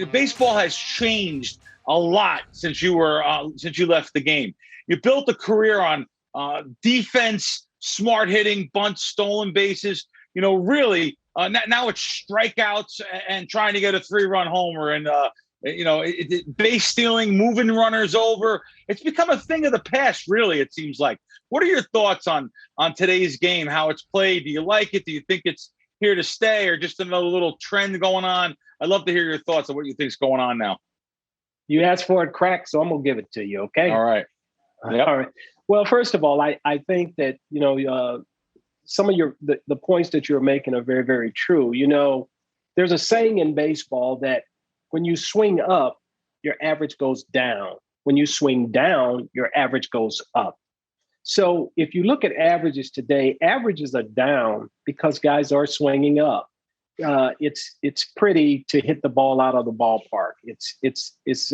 baseball has changed a lot since you left the game. You built a career on defense, smart hitting, bunts, stolen bases. Really, now it's strikeouts and trying to get a 3-run homer and base stealing, moving runners over. It's become a thing of the past, really, it seems like. What are your thoughts on today's game, how it's played? Do you like it? Do you think it's here to stay or just another little trend going on? I'd love to hear your thoughts on what you think is going on now. You asked for it, Crack, so I'm going to give it to you, okay? All right. Yep. All right. Well, first of all, I think that, some of the points that you're making are very, very true. There's a saying in baseball that when you swing up, your average goes down. When you swing down, your average goes up. So if you look at averages today, averages are down because guys are swinging up. It's pretty to hit the ball out of the ballpark. It's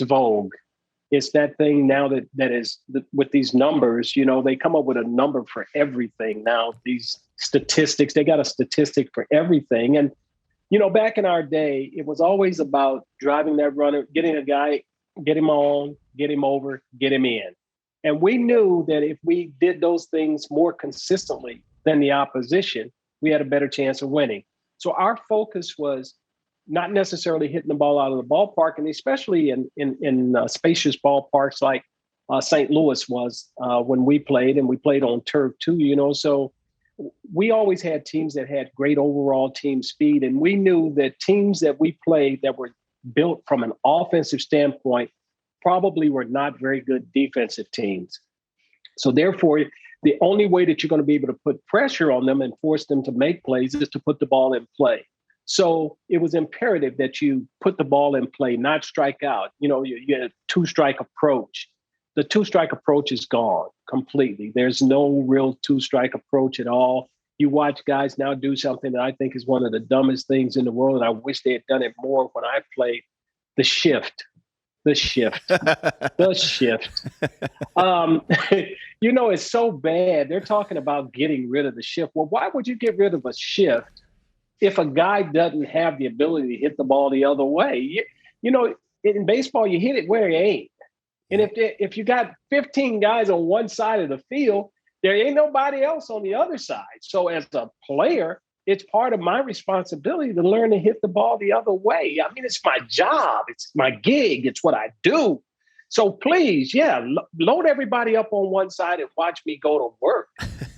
vogue. It's that thing now that is with these numbers. They come up with a number for everything now. These statistics, they got a statistic for everything. And back in our day, it was always about driving that runner, getting a guy, get him on, get him over, get him in. And we knew that if we did those things more consistently than the opposition, we had a better chance of winning. So our focus was not necessarily hitting the ball out of the ballpark, and especially in spacious ballparks like St. Louis was when we played, and we played on turf too, So we always had teams that had great overall team speed, and we knew that teams that we played that were built from an offensive standpoint probably were not very good defensive teams. So therefore, the only way that you're going to be able to put pressure on them and force them to make plays is to put the ball in play. So it was imperative that you put the ball in play, not strike out. You had a 2-strike approach. The 2-strike approach is gone completely. There's no real 2-strike approach at all. You watch guys now do something that I think is one of the dumbest things in the world, and I wish they had done it more when I played, the shift. The shift. It's so bad. They're talking about getting rid of the shift. Well, why would you get rid of a shift if a guy doesn't have the ability to hit the ball the other way? In baseball, you hit it where it ain't. And if you got 15 guys on one side of the field, there ain't nobody else on the other side. So as a player, it's part of my responsibility to learn to hit the ball the other way. I mean, it's my job. It's my gig. It's what I do. So please, load everybody up on one side and watch me go to work.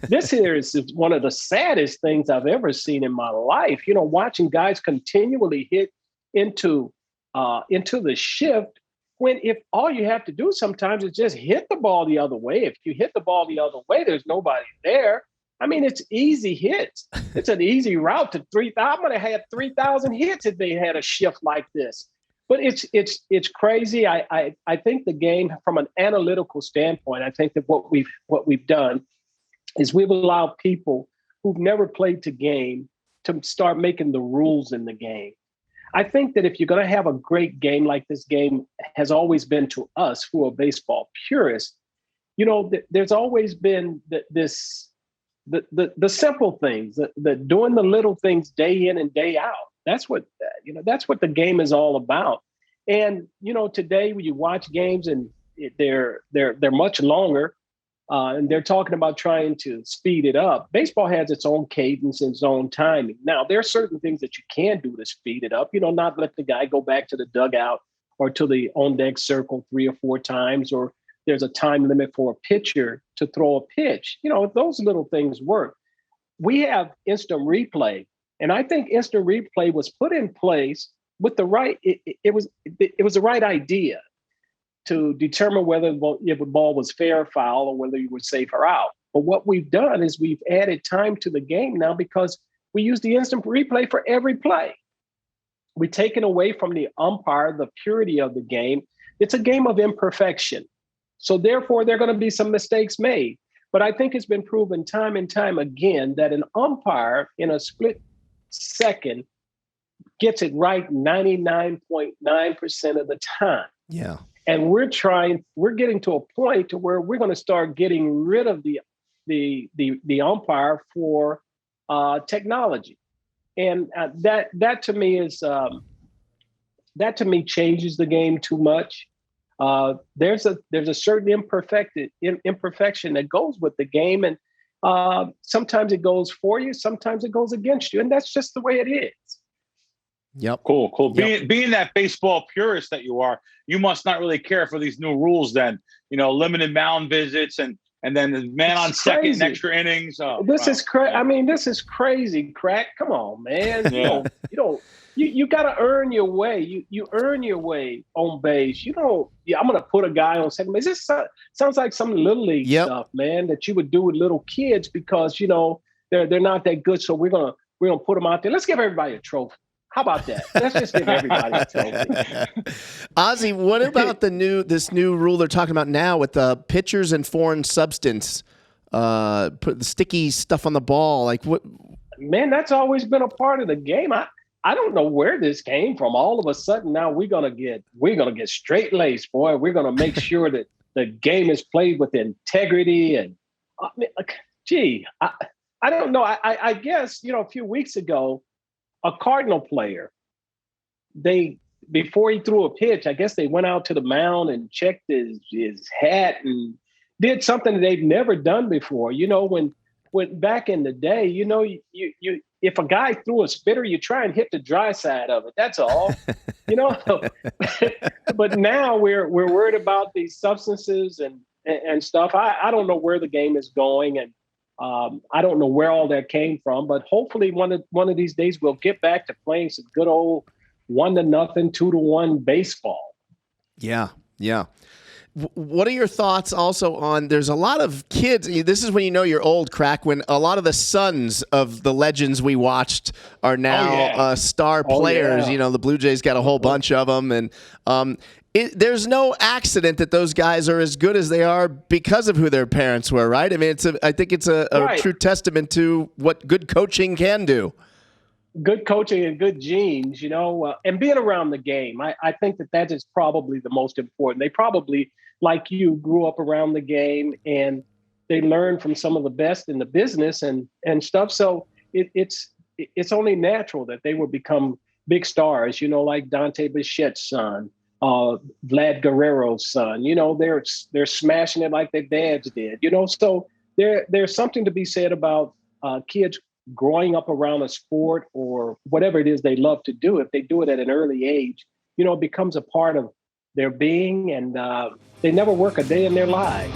This here is one of the saddest things I've ever seen in my life. Watching guys continually hit into the shift, when if all you have to do sometimes is just hit the ball the other way. If you hit the ball the other way, there's nobody there. I mean, it's easy hits. It's an easy route to 3,000. I'm going to have 3,000 hits if they had a shift like this. But it's crazy. I think the game, from an analytical standpoint, I think that what we've done is we've allowed people who've never played the game to start making the rules in the game. I think that if you're going to have a great game like this game has always been to us who are baseball purists, there's always been the simple things, the doing the little things day in and day out. That's what the game is all about. And today when you watch games and they're much longer, and they're talking about trying to speed it up. Baseball has its own cadence and its own timing. Now, there are certain things that you can do to speed it up. Not let the guy go back to the dugout or to the on-deck circle 3 or 4 times, or there's a time limit for a pitcher to throw a pitch. Those little things work. We have instant replay, and I think instant replay was put in place with the right. It was the right idea to determine whether if a ball was fair or foul or whether you were safe or out. But what we've done is we've added time to the game now because we use the instant replay for every play. We've taken away from the umpire the purity of the game. It's a game of imperfection. So therefore, there are going to be some mistakes made. But I think it's been proven time and time again that an umpire in a split second gets it right 99.9% of the time. Yeah. And we're getting to a point to where we're going to start getting rid of the umpire for technology. And that to me is that to me changes the game too much. There's a certain imperfection that goes with the game, and sometimes it goes for you, sometimes it goes against you, and that's just the way it is. Yep. Cool. Yep. Being that baseball purist that you are, you must not really care for these new rules then, limited mound visits and then the man on second in extra innings. This is crazy. I mean, this is crazy, Crack. Come on, man. Yeah. You got to earn your way. You earn your way on base. I'm going to put a guy on second base. This sounds like some little league stuff, man, that you would do with little kids because, they're not that good. So we're going to put them out there. Let's give everybody a trophy. How about that? Let's just give everybody a trophy. Ozzie, what about this new rule they're talking about now with the pitchers and foreign substance? Put the sticky stuff on the ball. Like what? Man, that's always been a part of the game. I don't know where this came from. All of a sudden now we're gonna get straight laced, boy. We're gonna make sure that the game is played with integrity. And I mean, I don't know. I guess a few weeks ago, a Cardinal player, before he threw a pitch, I guess they went out to the mound and checked his hat and did something that they've never done before. When back in the day, you if a guy threw a spitter, you try and hit the dry side of it. That's all. But now we're worried about these substances and stuff. I don't know where the game is going, and I don't know where all that came from. But hopefully one of these days we'll get back to playing some good old 1-0, 2-1 baseball. Yeah. What are your thoughts also on, there's a lot of kids, this is when you're old, Crack, when a lot of the sons of the legends we watched are now star players. Yeah. The Blue Jays got a whole bunch of them. And there's no accident that those guys are as good as they are because of who their parents were, right? I mean, I think it's a true testament to what good coaching can do. Good coaching and good genes, and being around the game. I think that is probably the most important. They probably, like you, grew up around the game and they learned from some of the best in the business and stuff. So it's only natural that they will become big stars, like Dante Bichette's son, Vlad Guerrero's son. They're smashing it like their dads did, So there's something to be said about kids growing up around a sport or whatever it is they love to do. If they do it at an early age, it becomes a part of their being, and they never work a day in their lives.